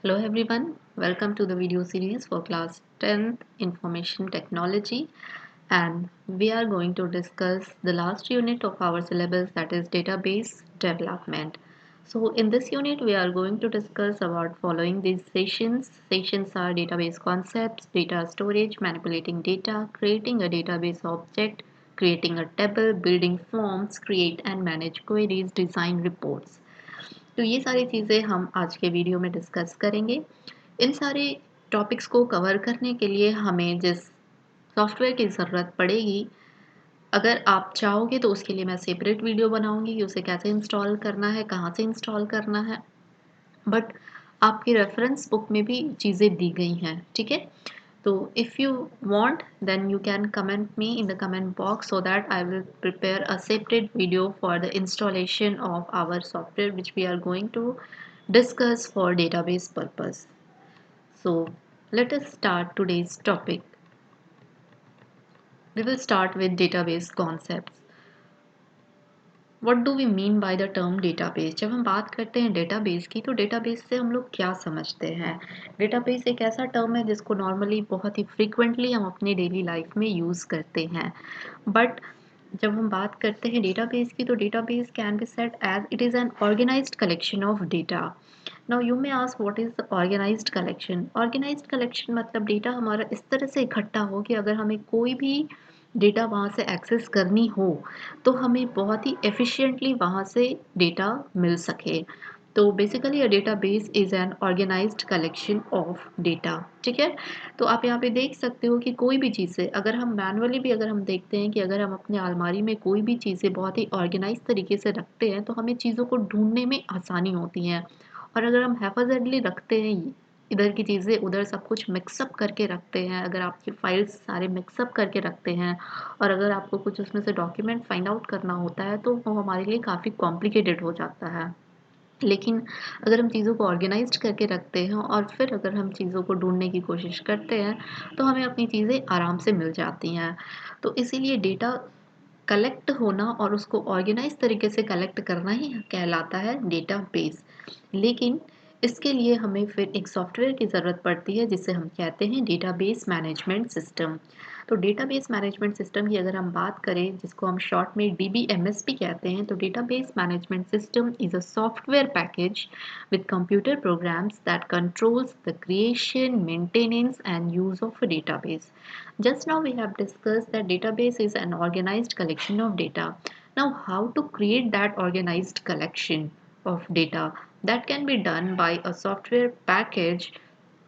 Hello everyone, welcome to the video series for class 10th Information Technology, and we are going to discuss the last unit of our syllabus, that is database development. So in this unit we are going to discuss about following these sessions. Sessions are database concepts, data storage, manipulating data, creating a database object, creating a table, building forms, create and manage queries, design reports. तो ये सारी चीज़ें हम आज के video में discuss करेंगे। इन सारे टॉपिक्स को कवर करने के लिए हमें जिस सॉफ्टवेयर की ज़रूरत पड़ेगी, अगर आप चाहोगे तो उसके लिए मैं सेपरेट वीडियो बनाऊंगी कि उसे कैसे इंस्टॉल करना है, कहाँ से इंस्टॉल करना है। बट आपकी रेफरेंस बुक में भी चीज़ें दी गई हैं, ठीक है। So if you want, then you can comment me in the comment box so that I will prepare a separate video for the installation of our software which we are going to discuss for database purpose. So let us start today's topic. We will start with database concepts. What do we mean by the term database? जब हम बात करते हैं database की, तो database से हम लोग क्या समझते हैं? डेटाबेस एक ऐसा टर्म है जिसको नॉर्मली बहुत ही फ्रीक्वेंटली हम अपनी डेली लाइफ में यूज़ करते हैं। बट जब हम बात करते हैं डेटाबेस की, तो database can be said as it is an organised collection of data. Now you may ask what is the organised collection? Organised collection मतलब डेटा हमारा इस तरह से इकट्ठा हो कि अगर हमें कोई भी डेटा वहाँ से एक्सेस करनी हो तो हमें बहुत ही एफिशिएंटली वहाँ से डेटा मिल सके। तो basically a database is an organised collection of data, ठीक है। तो आप यहाँ पे देख सकते हो कि कोई भी चीज़ें अगर हम मैनुअली भी अगर हम देखते हैं कि अगर हम अपने अलमारी में कोई भी चीज़ें बहुत ही ऑर्गेनाइज तरीके से रखते हैं तो हमें चीज़ों को ढूंढने में आसानी होती है। और अगर हम हैफाजर्डली रखते हैं, इधर की चीज़ें उधर सब कुछ मिक्सअप करके रखते हैं, अगर आपकी फाइल्स सारे मिक्सअप करके रखते हैं और अगर आपको कुछ उसमें से डॉक्यूमेंट फाइंड आउट करना होता है तो वो हमारे लिए काफ़ी कॉम्प्लिकेटेड हो जाता है। लेकिन अगर हम चीज़ों को ऑर्गेनाइज्ड करके रखते हैं और फिर अगर हम चीज़ों को ढूँढने की कोशिश करते हैं, तो हमें अपनी चीज़ें आराम से मिल जाती हैं। तो इसीलिए डेटा कलेक्ट होना और उसको ऑर्गेनाइज तरीके से कलेक्ट करना ही कहलाता है डेटाबेस। लेकिन इसके लिए हमें फिर एक सॉफ्टवेयर की ज़रूरत पड़ती है जिसे हम कहते हैं डेटाबेस मैनेजमेंट सिस्टम। तो डेटाबेस मैनेजमेंट सिस्टम की अगर हम बात करें, जिसको हम शॉर्ट में डीबीएमएस भी कहते हैं, तो database management system is a software package with computer programs that controls the creation, maintenance and use of a database. Just now we have discussed that database is an organized collection of data. Now how to create that organized collection of data? That can be done by a software package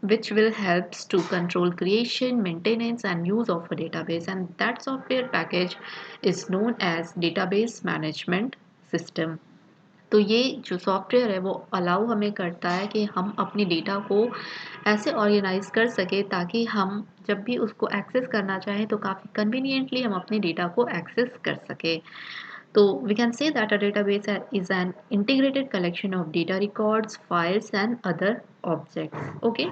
which will helps to control creation, maintenance and use of a database, and that software package is known as database management system. तो ये जो software है वो allow हमें करता है कि हम अपनी डेटा को ऐसे ऑर्गेनाइज कर सके ताकि हम जब भी उसको एक्सेस करना चाहें तो काफ़ी कन्वीनियंटली हम अपनी डेटा को एक्सेस कर सके। तो we can say that a database is an integrated collection of data records, files and other objects. Okay,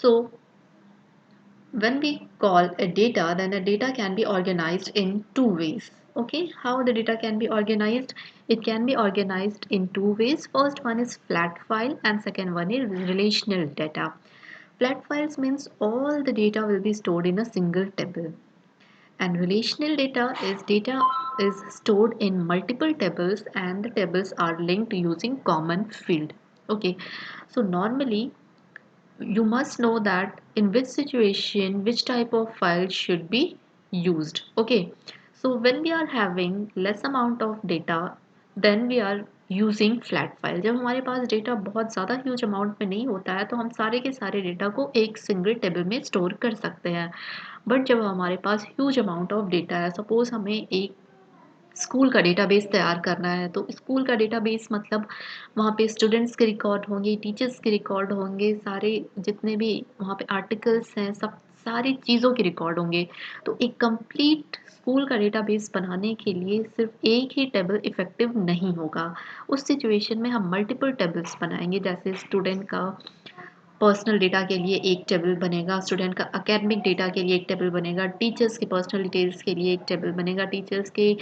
so when we call a data, then the data can be organized in two ways. Okay, how the data can be organized? It can be organized in two ways. First one is flat file and second one is relational data. Flat files means all the data will be stored in a single table, and relational data is stored in multiple tables and the tables are linked using common field. Okay, so normally you must know that in which situation which type of file should be used. Okay, so when we are having less amount of data, then we are using flat file. जब हमारे पास data बहुत ज़्यादा huge amount में नहीं होता है तो हम सारे के सारे डेटा को एक सिंगल टेबल में स्टोर कर सकते हैं। बट जब हमारे पास ह्यूज अमाउंट ऑफ डेटा है, सपोज हमें एक स्कूल का डेटाबेस तैयार करना है, तो स्कूल का डेटाबेस मतलब वहाँ पे स्टूडेंट्स के रिकॉर्ड होंगे, टीचर्स के रिकॉर्ड होंगे, सारे जितने भी वहाँ पे आर्टिकल्स हैं, सब सारी चीज़ों के रिकॉर्ड होंगे। तो एक कंप्लीट स्कूल का डेटाबेस बनाने के लिए सिर्फ एक ही टेबल इफ़ेक्टिव नहीं होगा। उस सिचुएशन में हम मल्टीपल टेबल्स बनाएंगे, जैसे स्टूडेंट का पर्सनल डेटा के लिए एक टेबल बनेगा, स्टूडेंट का एकेडमिक डेटा के लिए एक टेबल बनेगा, टीचर्स के पर्सनल डिटेल्स के लिए एक टेबल बनेगा, टीचर्स के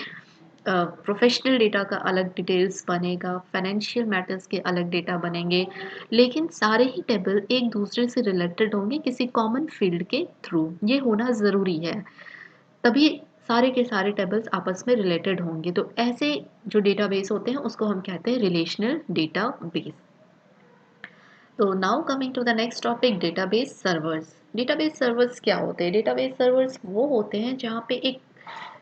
प्रोफेशनल डेटा का अलग डिटेल्स बनेगा, फाइनेंशियल मैटर्स के अलग डेटा बनेंगे, लेकिन सारे ही टेबल एक दूसरे से रिलेटेड होंगे किसी कॉमन फील्ड के थ्रू। ये होना ज़रूरी है, तभी सारे के सारे टेबल्स आपस में रिलेटेड होंगे। तो ऐसे जो डेटाबेस होते हैं उसको हम कहते हैं रिलेशनल डेटाबेस। तो now coming to the next topic, database servers. Database servers क्या होते हैं? डेटाबेस सर्वर्स वो होते हैं जहाँ पे एक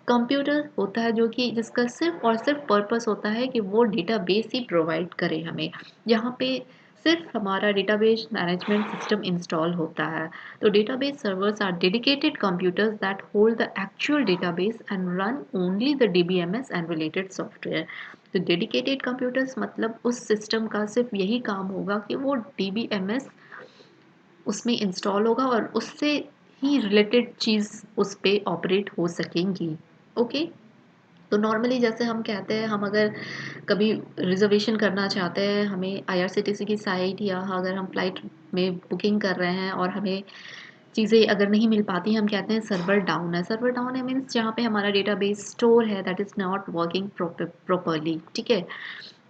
कंप्यूटर होता है जो कि जिसका सिर्फ और सिर्फ पर्पस होता है कि वो डेटाबेस ही प्रोवाइड करे हमें। यहाँ पे सिर्फ हमारा डेटाबेस मैनेजमेंट सिस्टम इंस्टॉल होता है। तो database servers are dedicated computers that hold the actual database and run only the DBMS and related software. तो डेडिकेटेड कंप्यूटर्स मतलब उस सिस्टम का सिर्फ यही काम होगा कि वो डीबीएमएस उसमें इंस्टॉल होगा और उससे ही रिलेटेड चीज़ उस पे ऑपरेट हो सकेंगी। ओके, तो नॉर्मली जैसे हम कहते हैं, हम अगर कभी रिजर्वेशन करना चाहते हैं, हमें आईआरसीटीसी की साइट या अगर हम फ्लाइट में बुकिंग कर रहे हैं और हमें चीज़ें अगर नहीं मिल पाती, हम कहते हैं सर्वर डाउन है। सर्वर डाउन है मीन्स जहाँ पे हमारा डेटाबेस स्टोर है that is not working properly. ठीक है,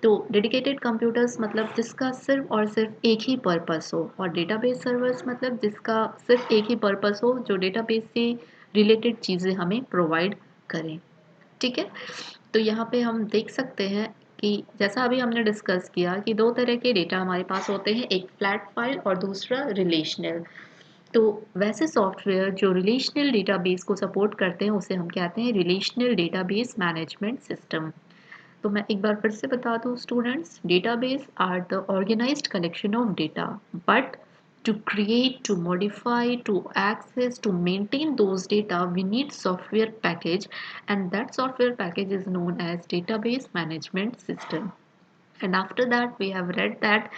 तो डेडिकेटेड कंप्यूटर्स मतलब जिसका सिर्फ और सिर्फ एक ही पर्पस हो, और डेटाबेस सर्वर्स मतलब जिसका सिर्फ एक ही पर्पस हो जो डेटाबेस से रिलेटेड चीज़ें हमें प्रोवाइड करें। ठीक है, तो यहाँ पे हम देख सकते हैं कि जैसा अभी हमने डिस्कस किया कि दो तरह के डेटा हमारे पास होते हैं, एक फ्लैट फाइल और दूसरा रिलेशनल। तो वैसे सॉफ्टवेयर जो रिलेशनल डेटाबेस को सपोर्ट करते हैं उसे हम कहते हैं रिलेशनल डेटाबेस मैनेजमेंट सिस्टम। तो मैं एक बार फिर से बता दूं students, database are the organised collection of data, but to create, to modify, to access, to maintain those data, we need software package, and that software package is known as database management system. And after that we have read that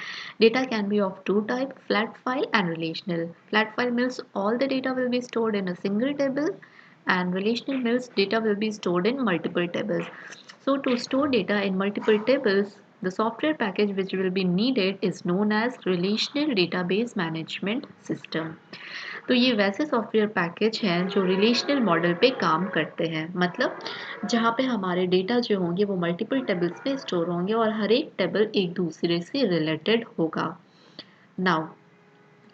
data can be of two types, flat file and relational. Flat file means all the data will be stored in a single table, and relational means data will be stored in multiple tables. So to store data in multiple tables, the software package which will be needed is known as relational database management system. तो ये वैसे software package हैं जो relational model पे काम करते हैं, मतलब जहाँ पे हमारे डेटा जो होंगे वो मल्टीपल टेबल्स में स्टोर होंगे और हर एक टेबल एक दूसरे से रिलेटेड होगा। Now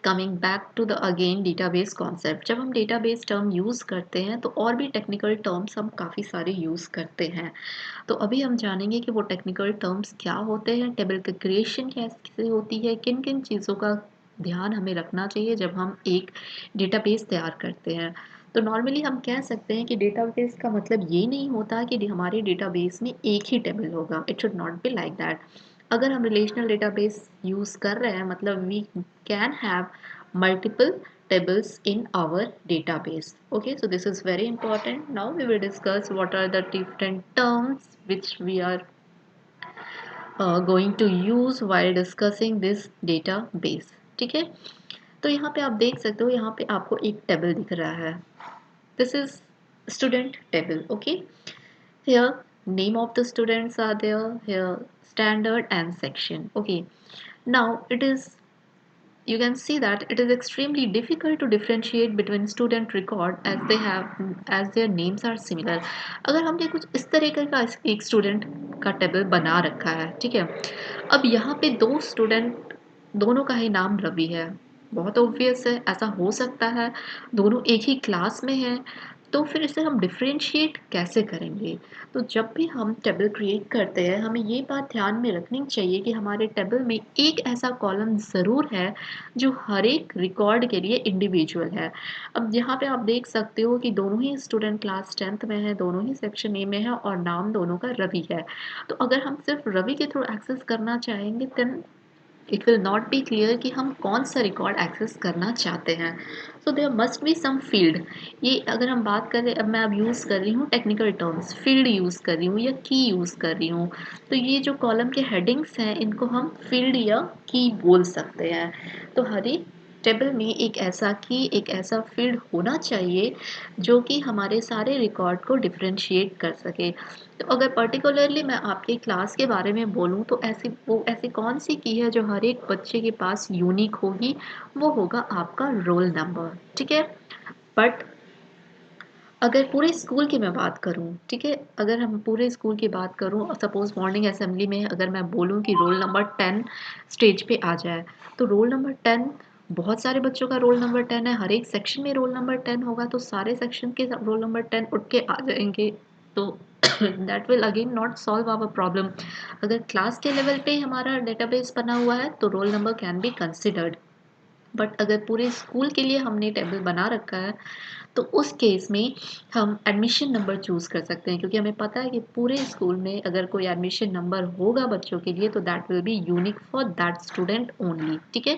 coming back to the again database concept, जब हम डेटाबेस टर्म यूज़ करते हैं तो और भी टेक्निकल टर्म्स हम काफ़ी सारे यूज़ करते हैं। तो अभी हम जानेंगे कि वो टेक्निकल टर्म्स क्या होते हैं, टेबल की क्रिएशन कैसे होती है, किन किन चीज़ों का ध्यान हमें रखना चाहिए जब हम एक डेटाबेस तैयार करते हैं। तो नॉर्मली हम कह सकते हैं कि डेटाबेस का मतलब ये नहीं होता कि हमारे डेटाबेस में एक ही टेबल होगा, it should not be like that. अगर हम रिलेशनल डेटाबेस यूज़ कर रहे हैं मतलब we can have multiple tables in our database. Okay, so this is very important. Now we will discuss what are the different terms which we are going to use while discussing this database. ठीक है, तो यहाँ पे आप देख सकते हो, यहाँ पे आपको एक टेबल दिख रहा है, this is student table. Okay, here name of the students are there, here standard and section. Okay, now it is, you can see that it is extremely difficult to differentiate between student record as they have as their names are similar. अगर हमने कुछ इस तरीके का एक student का table बना रखा है, ठीक है, अब यहाँ पे दो स्टूडेंट, दोनों का ही नाम रवि है, बहुत ऑब्वियस है, ऐसा हो सकता है दोनों एक ही क्लास में हैं, तो फिर इसे हम डिफरेंशिएट कैसे करेंगे? तो जब भी हम टेबल क्रिएट करते हैं हमें ये बात ध्यान में रखनी चाहिए कि हमारे टेबल में एक ऐसा कॉलम ज़रूर है जो हर एक रिकॉर्ड के लिए इंडिविजुअल है। अब यहाँ पे आप देख सकते हो कि दोनों ही स्टूडेंट क्लास 10th में है, दोनों ही सेक्शन ए में है और नाम दोनों का रवि है। तो अगर हम सिर्फ रवि के थ्रू एक्सेस करना चाहेंगे then it will not be clear कि हम कौन सा रिकॉर्ड एक्सेस करना चाहते हैं। So there must be some field, ये अगर हम बात करें, अब मैं अब यूज़ कर रही हूँ टेक्निकल टर्म्स, फील्ड यूज़ कर रही हूँ या की यूज़ कर रही हूँ, तो ये जो कॉलम के हेडिंग्स हैं इनको हम फील्ड या की बोल सकते हैं। तो हर एक टेबल में एक ऐसा की, एक ऐसा फील्ड होना चाहिए जो कि हमारे सारे रिकॉर्ड को डिफरेंशिएट कर सके। तो अगर पर्टिकुलरली मैं आपकी क्लास के बारे में बोलूँ तो ऐसी कौन सी की है जो हर एक बच्चे के पास यूनिक होगी, वो होगा आपका रोल नंबर। ठीक है, बट अगर पूरे स्कूल की मैं बात करूँ, ठीक है? अगर हम पूरे स्कूल की बात करूँ और सपोज़ मॉर्निंग असेंबली में अगर मैं बोलूँ कि रोल नंबर 10 स्टेज पे आ जाए, तो रोल नंबर 10 बहुत सारे बच्चों का रोल नंबर 10 है, हर एक सेक्शन में रोल नंबर 10 होगा, तो सारे सेक्शन के रोल नंबर 10 उठ के आ जाएँगे। तो that will again not solve our problem. अगर क्लास के लेवल पे ही हमारा डेटाबेस बना हुआ है, तो roll number can be considered. But अगर पूरे स्कूल के लिए हमने टेबल बना रखा है, तो उस केस में हम एडमिशन नंबर चूज़ कर सकते हैं, क्योंकि हमें पता है कि पूरे स्कूल में अगर कोई एडमिशन नंबर होगा बच्चों के लिए, तो that will be unique for that student only. ठीक है?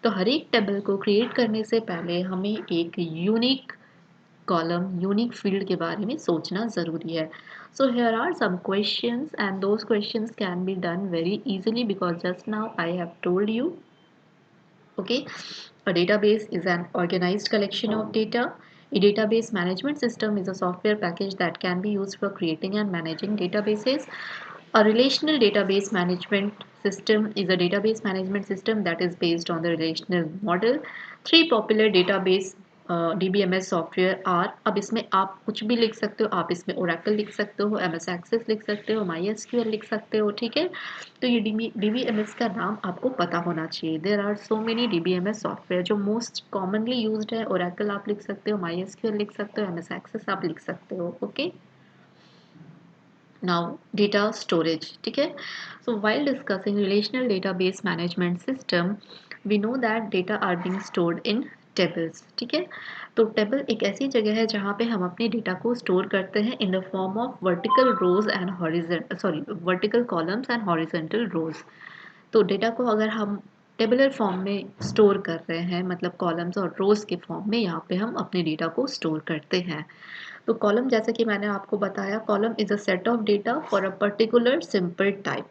तो हर एक टेबल को क्रिएट करने से पहले हमें एक यूनिक कॉलम, यूनिक फील्ड के बारे में सोचना ज़रूरी है। So here are some questions and those questions can be done very easily because just now I have told you. Okay, a database is an organized collection of data. A database management system is a software package that can be used for creating and managing databases. A relational database management system is a database management system that is based on the relational model. Three popular database DBMS software are, अब इसमें आप कुछ भी लिख सकते हो, आप इसमें ओरेकल लिख सकते हो, MS एक्सेस लिख सकते हो, MySQL लिख सकते हो, ठीक है? तो ये DBMS का नाम आपको पता होना चाहिए। There are so many DBMS software, जो मोस्ट कॉमनली यूज्ड है, ओरेकल आप लिख सकते हो, MySQL लिख सकते हो, MS एक्सेस आप लिख सकते हो, ओके? Now data storage, ठीक है? So while discussing relational database management system, we know that data are being stored in tables, ठीक है? तो टेबल एक ऐसी जगह है जहाँ पे हम अपने डेटा को स्टोर करते हैं in the form of vertical rows and horizontal, sorry, vertical columns and horizontal rows. तो डेटा को अगर हम टेबुलर फॉर्म में स्टोर कर रहे हैं, मतलब कॉलम्स और रोज के फॉर्म में, यहाँ पे हम अपने डेटा को स्टोर करते हैं। तो कॉलम, जैसे कि मैंने आपको बताया, column is a set of data for a particular simple type.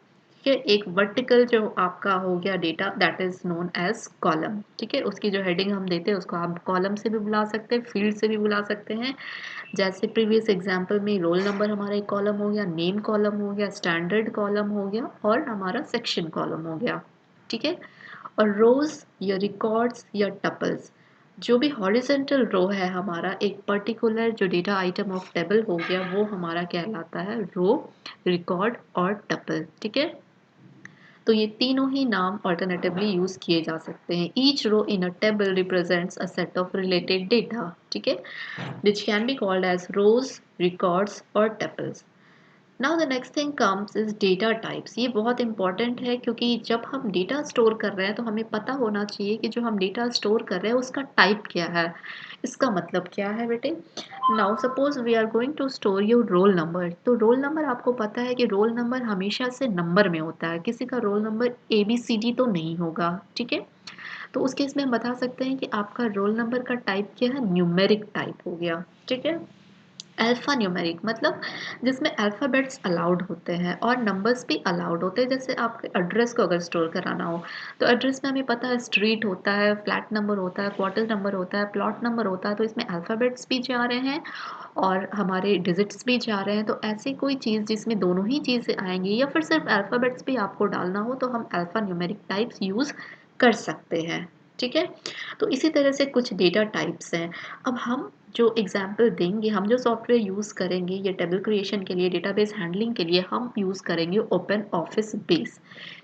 ठीक है? एक वर्टिकल जो आपका हो गया डेटा, that is known as column. ठीक है? उसकी जो हेडिंग हम देते हैं उसको आप कॉलम से भी बुला सकते हैं, फील्ड से भी बुला सकते हैं। जैसे प्रीवियस एग्जांपल में रोल नंबर हमारा एक कॉलम हो गया, नेम कॉलम हो गया, स्टैंडर्ड कॉलम हो गया और हमारा सेक्शन कॉलम हो गया। ठीक है? और रोज या रिकॉर्ड्स या टपल्स, जो भी हॉरिजेंटल रो है हमारा, एक पर्टिकुलर जो डेटा आइटम ऑफ टेबल हो गया, वो हमारा कहलाता है रो, रिकॉर्ड और टपल। ठीक है? तो ये तीनों ही नाम ऑल्टरनेटिवली यूज किए जा सकते हैं। Each row in a table represents a set of related data, ठीक है, which can be called as rows, records और tuples. Now the next thing comes is data types. ये बहुत इंपॉर्टेंट है, क्योंकि जब हम डेटा स्टोर कर रहे हैं तो हमें पता होना चाहिए कि जो हम डेटा स्टोर कर रहे हैं उसका टाइप क्या है। इसका मतलब क्या है बेटे? Now suppose we are going to store your roll number. तो रोल नंबर, आपको पता है कि रोल नंबर हमेशा से नंबर में होता है, किसी का रोल नंबर ABCD तो नहीं होगा। ठीक है? तो उस केस में हम बता सकते हैं कि आपका रोल नंबर का टाइप क्या है, न्यूमेरिक टाइप हो गया। ठीक है? अल्फा न्यूमेरिक मतलब जिसमें अल्फ़ाबेट्स अलाउड होते हैं और नंबर्स भी अलाउड होते हैं। जैसे आपके एड्रेस को अगर स्टोर कराना हो, तो एड्रेस में हमें पता है स्ट्रीट होता है, फ्लैट नंबर होता है, क्वार्टर नंबर होता है, प्लॉट नंबर होता है, तो इसमें अल्फ़ाबेट्स भी जा रहे हैं और हमारे डिजिट्स भी जा रहे हैं। तो ऐसी कोई चीज़ जिसमें दोनों ही चीज़ें आएंगी, या फिर सिर्फ अल्फ़ाबेट्स भी आपको डालना हो, तो हम अल्फ़ा न्यूमेरिक टाइप्स यूज़ कर सकते हैं। ठीक है? तो इसी तरह से कुछ डेटा टाइप्स हैं। अब हम जो एग्जाम्पल देंगे, हम जो सॉफ्टवेयर यूज़ करेंगे ये टेबल क्रिएशन के लिए, डेटाबेस हैंडलिंग के लिए, हम यूज़ करेंगे ओपन ऑफिस बेस।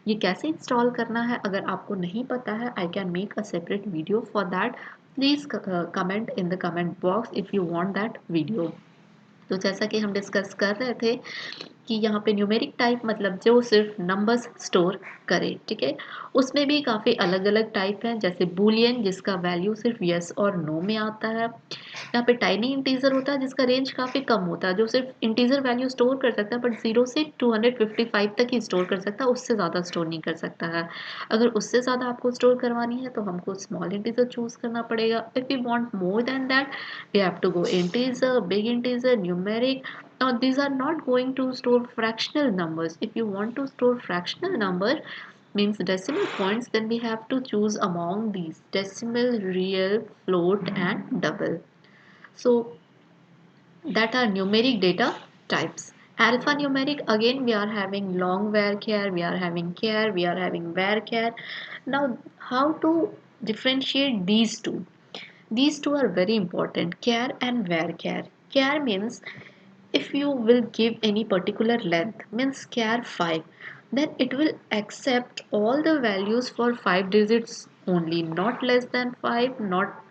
ये कैसे इंस्टॉल करना है अगर आपको नहीं पता है, I can make a separate video for that. Please comment in the comment box if you want that video. तो जैसा कि हम डिस्कस कर रहे थे कि यहाँ पे न्यूमेरिक टाइप मतलब जो सिर्फ नंबर्स स्टोर करे। ठीक है? उसमें भी काफ़ी अलग अलग टाइप हैं, जैसे बूलियन जिसका वैल्यू सिर्फ यस और नो में आता है। यहाँ पे टाइनी इंटीजर होता है जिसका रेंज काफ़ी कम होता है, जो सिर्फ इंटीजर वैल्यू स्टोर कर सकता है, बट 0 से 255 तक ही स्टोर कर सकता है, उससे ज़्यादा स्टोर नहीं कर सकता है। अगर उससे ज़्यादा आपको स्टोर करवानी है तो हमको स्मॉल इंटीजर चूज़ करना पड़ेगा। If you want more than that, we have to go integer, big integer, numeric. Now these are not going to store fractional numbers. If you want to store fractional number, means decimal points, then we have to choose among these: decimal, real, float and double. So that are numeric data types. Alphanumeric, again we are having long varchar, we are having char, we are having varchar. Now how to differentiate these two? These two are very important, char and varchar. Char means if you will give any particular length, means char 5, then it will accept all the values for 5 digits only, not less than 5, not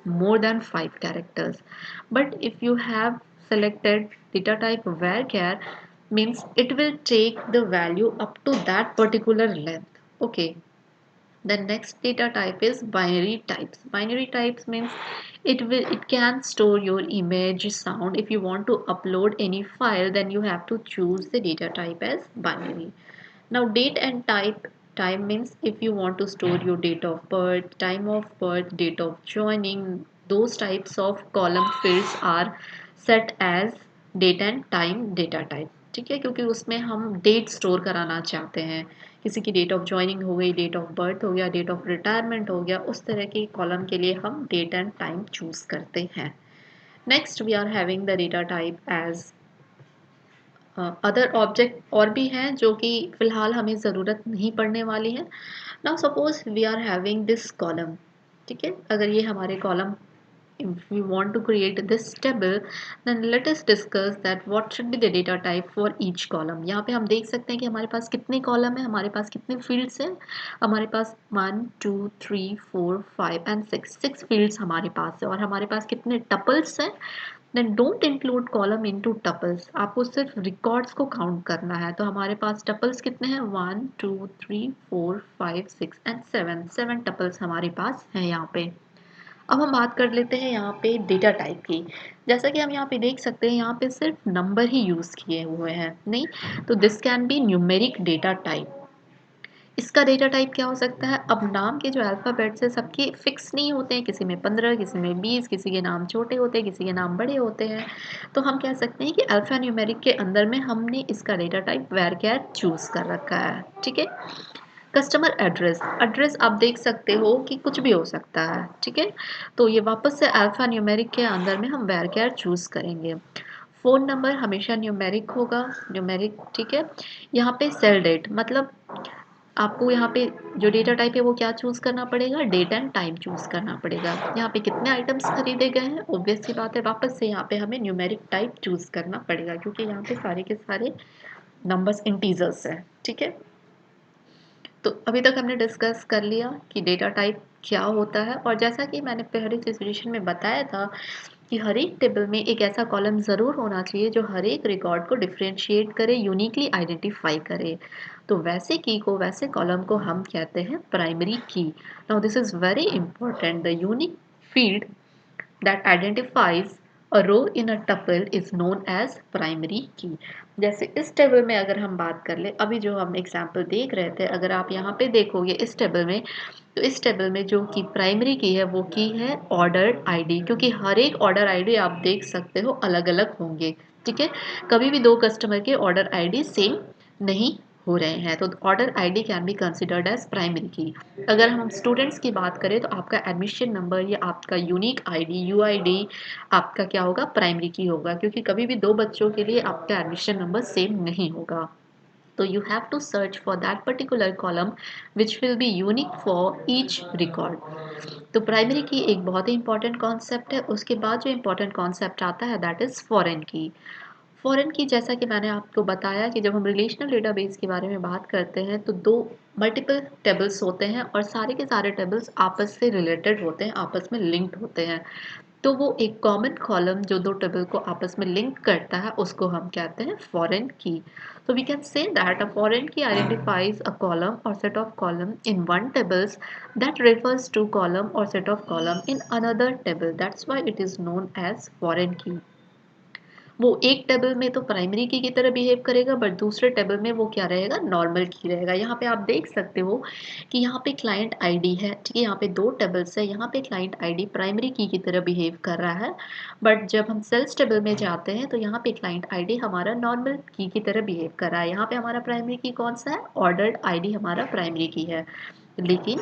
more than 5 characters. But if you have selected data type varchar, means it will take the value up to that particular length. Okay. The next data type is binary types. Binary types means it can store your image, sound. If you want to upload any file, then you have to choose the data type as binary. Now date and time means if you want to store your date of birth, time of birth, date of joining, those types of column fields are set as date and time data type. ठीक है, क्योंकि उसमें हम date store कराना चाहते हैं, किसी की डेट ऑफ ज्वाइनिंग हो गई, डेट ऑफ बर्थ हो गया, डेट ऑफ रिटायरमेंट हो गया, उस तरह के कॉलम के लिए हम डेट एंड टाइम चूज करते हैं. Next we are having the data type as other object और भी हैं जो कि फ़िलहाल हमें ज़रूरत नहीं पड़ने वाली है. Now suppose we are having this column. ठीक है, अगर ये हमारे column, if we want to create this table, then let us discuss that what should be the data type for each column. यहाँ पे हम देख सकते हैं कि हमारे पास कितने कॉलम है, हमारे पास कितने फील्ड्स हैं. हमारे पास 1 2 3 4 5 एंड 6 फील्ड्स हमारे पास है, और हमारे पास कितने टपल्स हैं. Then don't include column into tuples, आपको सिर्फ रिकॉर्ड्स को काउंट करना है. तो हमारे पास टपल्स कितने हैं, 1 2 3 4 5 6 एंड 7 टपल्स हमारे पास हैं यहाँ पे. अब हम बात कर लेते हैं यहाँ पे डेटा टाइप की. जैसा कि हम यहाँ पे देख सकते हैं, यहाँ पे सिर्फ नंबर ही यूज़ किए हुए हैं, नहीं तो this can be numeric data type. इसका डेटा टाइप क्या हो सकता है. अब नाम के जो अल्फ़ाबेट्स है सबके फिक्स नहीं होते हैं, किसी में 15, किसी में 20, किसी के नाम छोटे होते हैं, किसी के नाम बड़े होते हैं. तो हम कह सकते हैं कि अल्फ़ा न्यूमेरिक के अंदर में हमने इसका डेटा टाइप varchar चूज़ कर रखा है. ठीक है. कस्टमर एड्रेस, एड्रेस आप देख सकते हो कि कुछ भी हो सकता है. ठीक है, तो ये वापस से अल्फ़ा न्यूमेरिक के अंदर में हम varchar चूज़ करेंगे. फ़ोन नंबर हमेशा न्यूमेरिक होगा, न्यूमेरिक. ठीक है, यहाँ पे सेल डेट मतलब आपको यहाँ पे जो डेटा टाइप है वो क्या चूज़ करना पड़ेगा, डेट एंड टाइम चूज़ करना पड़ेगा. यहाँ पे कितने आइटम्स खरीदे गए हैं, ऑब्वियस सी बात है वापस से यहाँ पे हमें न्यूमेरिक टाइप चूज़ करना पड़ेगा, क्योंकि यहाँ पे सारे के सारे नंबर्स इंटीजर्स हैं. ठीक है, तो अभी तक हमने डिस्कस कर लिया कि डेटा टाइप क्या होता है, और जैसा कि मैंने पहले सिचुएशन में बताया था कि हर एक टेबल में एक ऐसा कॉलम ज़रूर होना चाहिए जो हर एक रिकॉर्ड को डिफरेंशिएट करे, यूनिकली आइडेंटिफाई करे. तो वैसे की को, वैसे कॉलम को हम कहते हैं प्राइमरी की. Now this is very important. The unique field that identifies a row in a tuple is known as primary key. जैसे इस टेबल में अगर हम बात कर ले, अभी जो हम एग्जांपल देख रहे थे, अगर आप यहाँ पे देखोगे इस टेबल में, तो इस टेबल में जो की प्राइमरी की है वो की है ऑर्डर आईडी, क्योंकि हर एक ऑर्डर आईडी आप देख सकते हो अलग अलग होंगे. ठीक है, कभी भी दो कस्टमर के ऑर्डर आईडी सेम नहीं हो रहे हैं, तो order ID can be considered as primary key. अगर हम स्टूडेंट्स की बात करें तो आपका एडमिशन नंबर या आपका यूनिक आईडी यूआईडी आपका क्या होगा, प्राइमरी की होगा, क्योंकि कभी भी दो बच्चों के लिए आपका एडमिशन नंबर सेम नहीं होगा. तो you have to search for that particular column which will be unique for each record. तो प्राइमरी की एक बहुत ही इंपॉर्टेंट कॉन्सेप्ट है. उसके बाद जो इंपॉर्टेंट कॉन्सेप्ट आता है दैट इज़ फॉरेन की. फॉरेन की, जैसा कि मैंने आपको बताया कि जब हम रिलेशनल डेटाबेस के बारे में बात करते हैं तो दो मल्टीपल टेबल्स होते हैं, और सारे के सारे टेबल्स आपस से रिलेटेड होते हैं, आपस में लिंक्ड होते हैं. तो वो एक कॉमन कॉलम जो दो टेबल को आपस में लिंक करता है उसको हम कहते हैं फॉरेन की. So we can say that a foreign key identifies a column or set of column in one tables that refers to column or set of column in another table. That's why it is known as foreign key. वो एक table में तो primary की तरह behave करेगा, but दूसरे table में वो क्या रहेगा, नॉर्मल की रहेगा. यहाँ पे आप देख सकते हो कि यहाँ पे क्लाइंट आईडी है. ठीक है, यहाँ पे दो टेबल्स है, यहाँ पे क्लाइंट आईडी प्राइमरी की तरह बिहेव कर रहा है, बट जब हम सेल्स टेबल में जाते हैं तो यहाँ पे क्लाइंट आईडी हमारा नॉर्मल की तरह बिहेव कर रहा है. यहाँ पे हमारा प्राइमरी की कौन सा है, ऑर्डर्ड आईडी हमारा प्राइमरी की है. लेकिन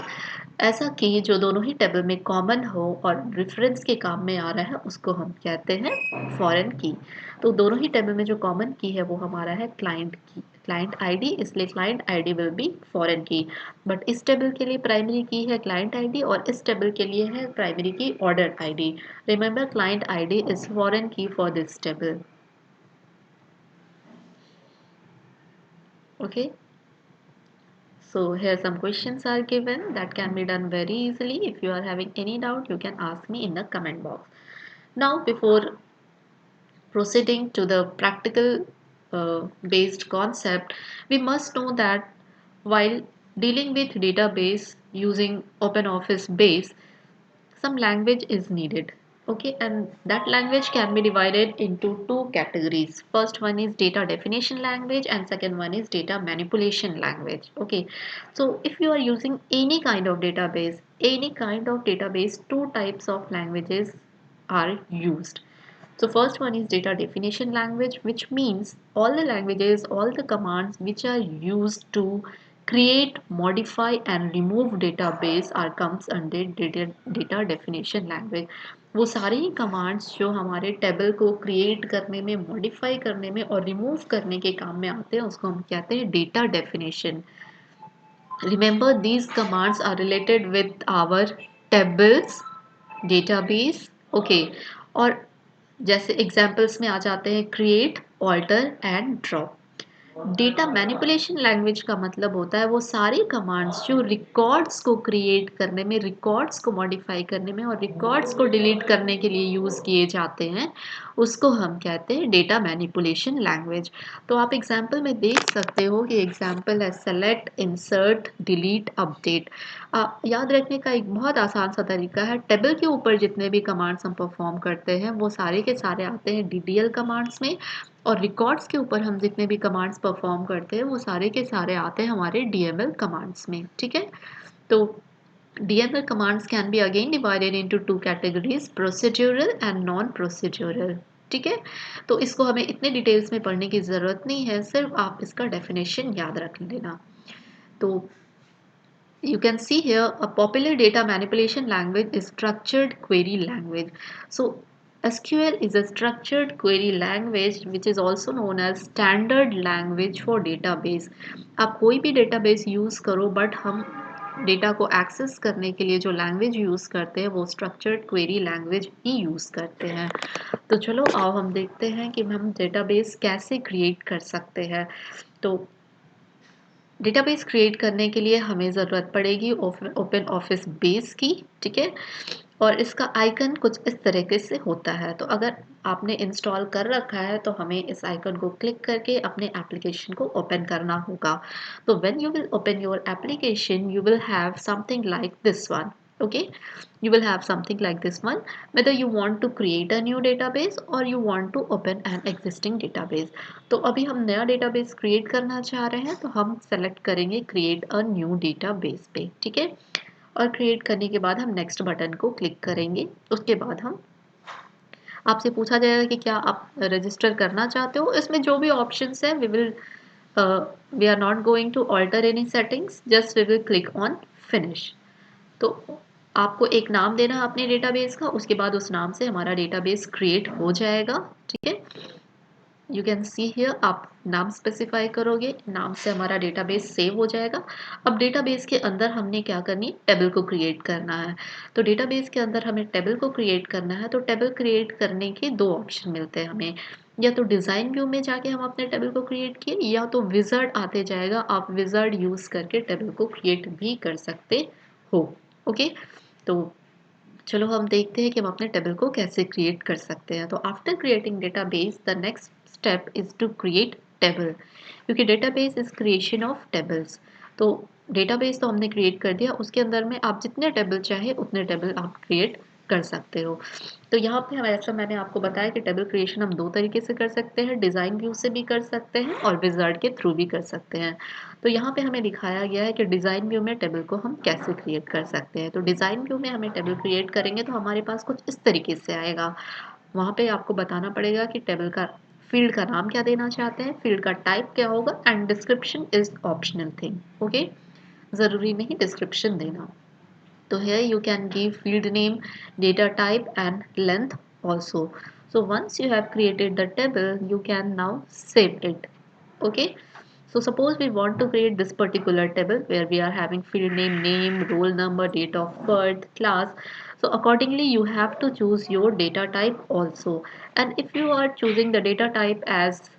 ऐसा की जो दोनों ही टेबल में कॉमन हो और रेफरेंस के काम में आ रहा है उसको हम कहते हैं फॉरेन की. तो दोनों ही टेबल में जो कॉमन की है वो हमारा है क्लाइंट की. क्लाइंट आईडी, इसलिए client ID will be foreign की। बट इस टेबल के लिए प्राइमरी की है क्लाइंट आईडी और इस टेबल के लिए है primary key order ID. Remember client ID is foreign key for this table. Okay, so here some questions are given that can be done very easily. If you are having any doubt, you can ask me in the comment box. Now, before proceeding to the practical based concept, we must know that while dealing with database using OpenOffice base, some language is needed. Okay, and that language can be divided into two categories. First one is data definition language and second one is data manipulation language. Okay, so if you are using any kind of database, two types of languages are used. So first one is data definition language, which means all the languages, all the commands which are used to create, modify and remove database are comes under data definition language. वो सारे ही commands जो हमारे table को create करने में, modify करने में और रिमूव करने के काम में आते हैं उसको हम कहते हैं data definition. Remember these commands are related with our tables, database. Okay, और जैसे एग्जाम्पल्स में आ जाते हैं create, alter and drop. Data manipulation language का मतलब होता है वो सारी कमांड्स जो रिकॉर्ड्स को क्रिएट करने में, रिकॉर्ड्स को मॉडिफाई करने में और रिकॉर्ड्स को डिलीट करने के लिए यूज़ किए जाते हैं, उसको हम कहते हैं डेटा मैनिपुलेशन लैंग्वेज. तो आप एग्जाम्पल में देख सकते हो कि एग्जाम्पल है सेलेक्ट, इंसर्ट, डिलीट, अपडेट. याद रखने का एक बहुत आसान सा तरीका है, टेबल के ऊपर जितने भी कमांड्स हम परफॉर्म करते हैं वो सारे के सारे आते हैं DDL कमांड्स में, और रिकॉर्ड्स के ऊपर हम जितने भी कमांड्स परफॉर्म करते हैं वो सारे के सारे आते हैं हमारे DML कमांड्स में. ठीक है, तो DML commands can be again divided into two categories, procedural and non procedural. ठीक है, तो इसको हमें इतने डिटेल्स में पढ़ने की ज़रूरत नहीं है, सिर्फ आप इसका डेफिनेशन याद रख लेना. तो you can see here a popular data manipulation language is structured query language. So SQL is a structured query language which is also known as standard language for database. आप कोई भी database यूज़ करो but हम data को access करने के लिए जो लैंग्वेज यूज़ करते हैं वो स्ट्रक्चर्ड क्वेरी लैंग्वेज ही यूज़ करते हैं. तो चलो आओ हम देखते हैं कि हम डेटाबेस कैसे क्रिएट कर सकते हैं. तो डेटाबेस क्रिएट करने के लिए हमें ज़रूरत पड़ेगी ओपन ऑफिस बेस की. ठीक है, और इसका आइकन कुछ इस तरीके से होता है. तो अगर आपने इंस्टॉल कर रखा है तो हमें इस आइकन को क्लिक करके अपने एप्लीकेशन को ओपन करना होगा. तो when you will open your application you will have something like this one. Okay, you will have something like this one, whether you want to create a new database or you want to open an existing database. तो अभी हम नया database create करना चाह रहे हैं तो हम select करेंगे create a new database पे. ठीक है, और create करने के बाद हम next बटन को click करेंगे. उसके बाद हम आपसे पूछा जाएगा कि क्या आप रजिस्टर करना चाहते हो. इसमें जो भी ऑप्शंस हैं we are not going to alter any settings, just we will click on finish. तो आपको एक नाम देना है अपने डेटाबेस का, उसके बाद उस नाम से हमारा डेटाबेस क्रिएट हो जाएगा. ठीक है, यू कैन सी हियर आप नाम स्पेसिफाई करोगे, नाम से हमारा डेटाबेस सेव हो जाएगा. अब डेटाबेस के अंदर हमने क्या करनी है, टेबल को क्रिएट करना है. तो डेटाबेस के अंदर हमें टेबल को क्रिएट करना है. तो टेबल क्रिएट करने के दो ऑप्शन मिलते हैं हमें, या तो डिज़ाइन व्यू में जाके हम अपने टेबल को क्रिएट किए, या तो विज़ार्ड आते जाएगा, आप विज़ार्ड यूज़ करके टेबल को क्रिएट भी कर सकते हो. ओके, तो चलो हम देखते हैं कि हम अपने टेबल को कैसे क्रिएट कर सकते हैं. तो after creating database the next step is to create table, क्योंकि database is creation of tables. तो डेटाबेस तो हमने क्रिएट कर दिया, उसके अंदर में आप जितने टेबल चाहे उतने टेबल आप क्रिएट कर सकते हो. तो यहाँ पे हम ऐसा मैंने आपको बताया कि टेबल क्रिएशन हम दो तरीके से कर सकते हैं, डिज़ाइन व्यू से भी कर सकते हैं और विज़ार्ड के थ्रू भी कर सकते हैं. तो यहाँ पे हमें दिखाया गया है कि डिज़ाइन व्यू में टेबल को हम कैसे क्रिएट कर सकते हैं. तो डिज़ाइन व्यू में हमें टेबल क्रिएट करेंगे तो हमारे पास कुछ इस तरीके से आएगा. वहाँ पे आपको बताना पड़ेगा कि टेबल का फील्ड का नाम क्या देना चाहते हैं, फील्ड का टाइप क्या होगा, and description is optional thing. Okay, ज़रूरी नहीं डिस्क्रिप्शन देना. So here you can give field name, data type and length also. So once you have created the table, you can now save it. Okay. So suppose we want to create this particular table where we are having field name, roll number, date of birth, class. So accordingly you have to choose your data type also. And if you are choosing the data type as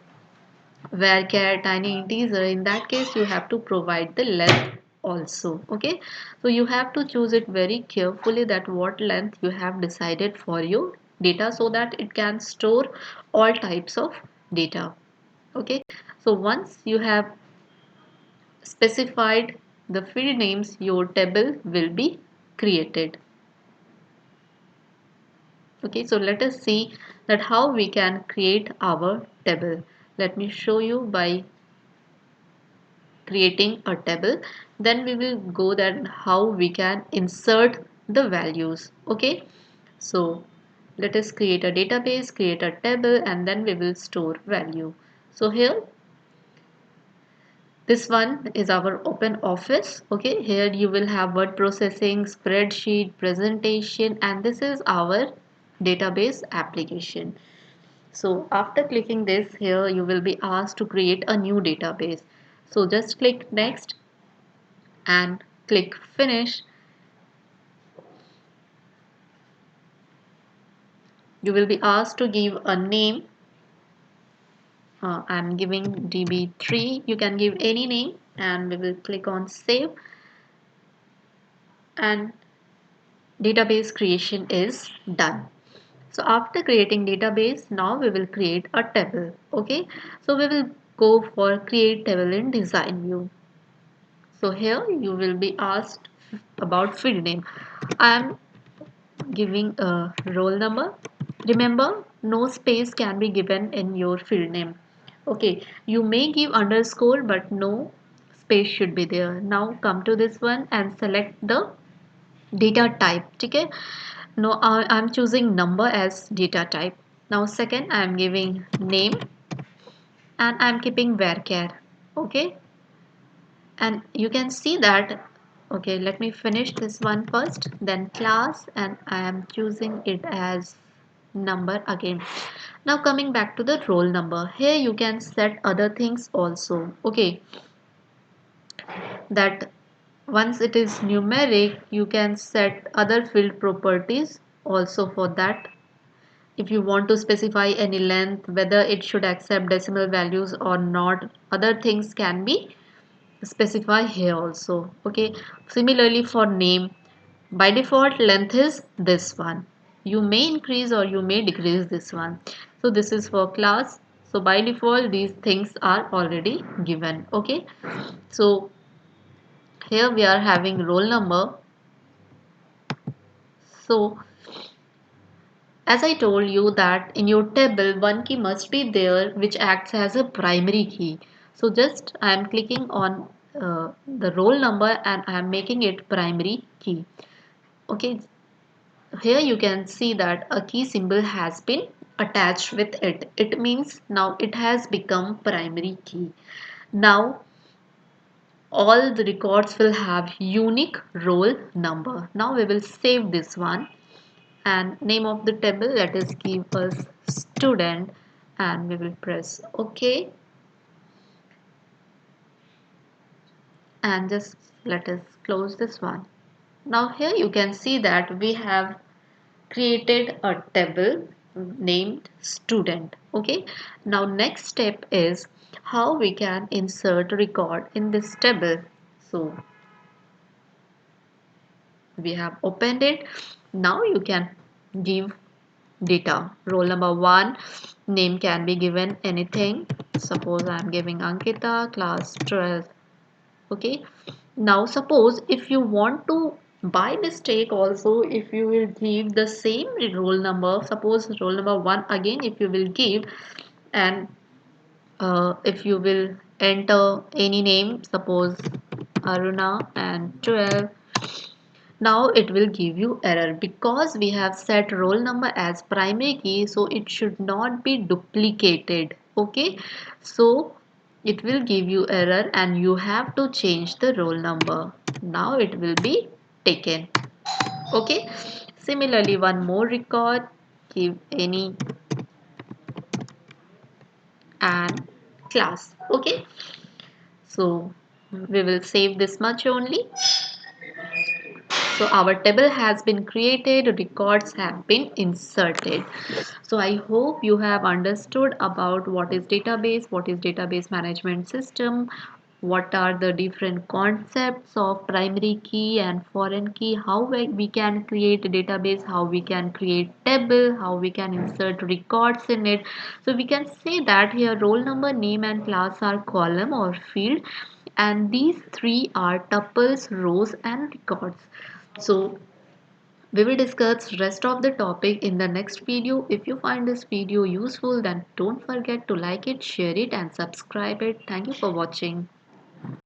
varchar tiny integer, in that case you have to provide the length also. Okay, so you have to choose it very carefully that what length you have decided for your data so that it can store all types of data. Okay, so once you have specified the field names, your table will be created. Okay, so let us see that how we can create our table. Let me show you by creating a table. Then we will go that how we can insert the values. Okay, so let us create a database, create a table, and then we will store value. So here this one is our open office. Okay, here you will have word processing, spreadsheet, presentation, and this is our database application. So after clicking this, here you will be asked to create a new database. So just click next and click finish. You will be asked to give a name. I'm giving DB3. You can give any name and we will click on save, and database creation is done. So after creating database, now we will create a table. Okay, so we will go for create table in design view. So here you will be asked about field name. I am giving a roll number. Remember, no space can be given in your field name. Okay, you may give underscore but no space should be there. Now come to this one and select the data type. Okay, now I'm choosing number as data type. Now second I'm giving name and I'm keeping varchar. Okay, and you can see that. Okay, let me finish this one first, then class, and I am choosing it as number again. Now coming back to the roll number, here you can set other things also. Okay, that once it is numeric you can set other field properties also for that. If you want to specify any length, whether it should accept decimal values or not, other things can be specify here also. Okay, similarly for name, by default length is this one. You may increase or you may decrease this one. So this is for class. So by default these things are already given. Okay, so here we are having roll number. So as I told you that in your table one key must be there which acts as a primary key. So just I am clicking on the roll number and I am making it primary key. Okay, here you can see that a key symbol has been attached with it. It means now it has become primary key. Now all the records will have unique roll number. Now we will save this one, and name of the table, let us give us student, and we will press OK, and just let us close this one. Now here you can see that we have created a table named student. Okay, now next step is how we can insert record in this table. So we have opened it. Now you can give data. Roll number 1, name can be given anything. Suppose I am giving Ankita, class 12. Okay, now suppose if you want to by mistake also, if you will give the same roll number, suppose roll number 1 again if you will give, and if you will enter any name, suppose Aruna and 12, now it will give you error because we have set roll number as primary key, so it should not be duplicated. Okay, so it will give you error and you have to change the roll number. Now it will be taken. Okay, similarly one more record, give any and class. Okay, So we will save this much only. So our table has been created, records have been inserted. So I hope you have understood about what is database, what is database management system, what are the different concepts of primary key and foreign key, how we can create a database, how we can create table, how we can insert records in it. So we can say that here roll number, name and class are column or field, and these three are tuples, rows and records. So we will discuss rest of the topic in the next video. If you find this video useful, then don't forget to like it, share it and subscribe it. Thank you for watching.